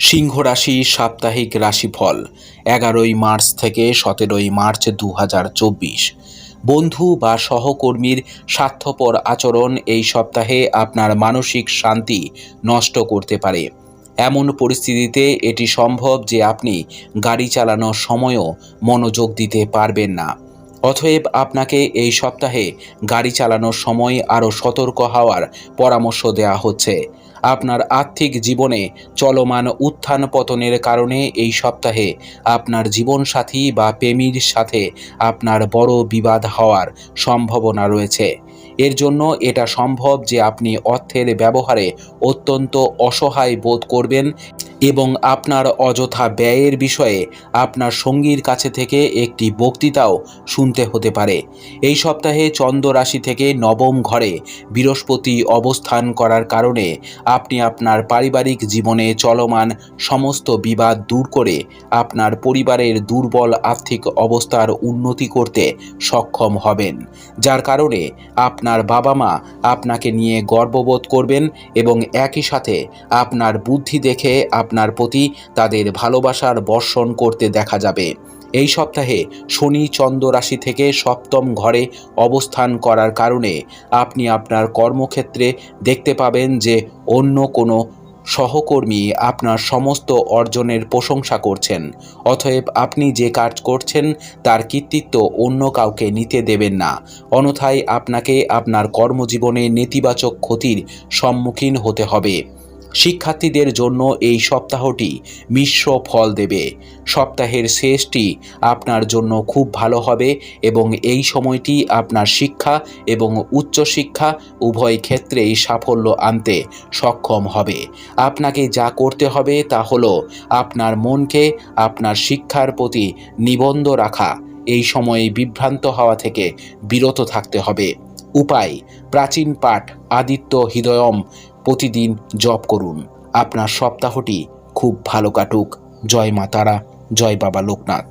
সিংহ রাশি সাপ্তাহিক রাশিফল 11ই মার্চ থেকে 17ই মার্চ 2024। বন্ধু বা সহকর্মীর স্বার্থপর আচরণ এই সপ্তাহে আপনার মানসিক শান্তি নষ্ট করতে পারে। এমন পরিস্থিতিতে এটি সম্ভব যে আপনি গাড়ি চালানোর সময়ও মনোযোগ দিতে পারবেন না। অতএব আপনাকে এই সপ্তাহে গাড়ি চালানোর সময় আরও সতর্ক হওয়ার পরামর্শ দেওয়া হচ্ছে। আপনার আর্থিক জীবনে চলমান উত্থান পতনের কারণে এই সপ্তাহে আপনার জীবনসাথী বা প্রেমীর সাথে আপনার বড় বিবাদ হওয়ার সম্ভাবনা রয়েছে। এর জন্য এটা সম্ভব যে আপনি অর্থের ব্যবহারে অত্যন্ত অসহায় বোধ করবেন এবং আপনার অযথা ব্যয়ের বিষয়ে আপনার সঙ্গীর কাছে থেকে একটি বক্তৃতাও শুনতে হতে পারে। এই সপ্তাহে চন্দ্র রাশি থেকে নবম ঘরে বৃহস্পতি অবস্থান করার কারণে আপনি আপনার পারিবারিক জীবনে চলমান সমস্ত বিবাদ দূর করে আপনার পরিবারের দুর্বল আর্থিক অবস্থার উন্নতি করতে সক্ষম হবেন, যার কারণে আপনার বাবা মা আপনাকে নিয়ে গর্ববোধ করবেন এবং একই সাথে আপনার বুদ্ধি দেখে আপনার প্রতি তাদের ভালোবাসার বর্ষণ করতে দেখা যাবে। এই সপ্তাহে শনি চন্দ্র রাশি থেকে সপ্তম ঘরে অবস্থান করার কারণে আপনি আপনার কর্মক্ষেত্রে দেখতে পাবেন যে অন্য কোনো সহকর্মী আপনার সমস্ত অর্জনের প্রশংসা করছেন। অতএব আপনি যে কাজ করছেন তার কৃতিত্ব অন্য কাউকে নিতে দেবেন না, অন্যথায় আপনাকে আপনার কর্মজীবনে নেতিবাচক ক্ষতির সম্মুখীন হতে হবে। শিক্ষার্থীদের জন্য এই সপ্তাহটি মিশ্র ফল দেবে। সপ্তাহের শেষটি আপনার জন্য খুব ভালো হবে এবং এই সময়টি আপনার শিক্ষা এবং উচ্চশিক্ষা উভয় ক্ষেত্রেই সাফল্য আনতে সক্ষম হবে। আপনাকে যা করতে হবে তা হলো আপনার মনকে আপনার শিক্ষার প্রতি নিবন্ধ রাখা। এই সময়ে বিভ্রান্ত হওয়া থেকে বিরত থাকতে হবে। উপায়: প্রাচীন পাঠ আদিত্য হৃদয়ম প্রতিদিন জপ করুন। আপনার সপ্তাহটি খুব ভালো কাটুক। জয় মা তারা, জয় বাবা লোকনাথ।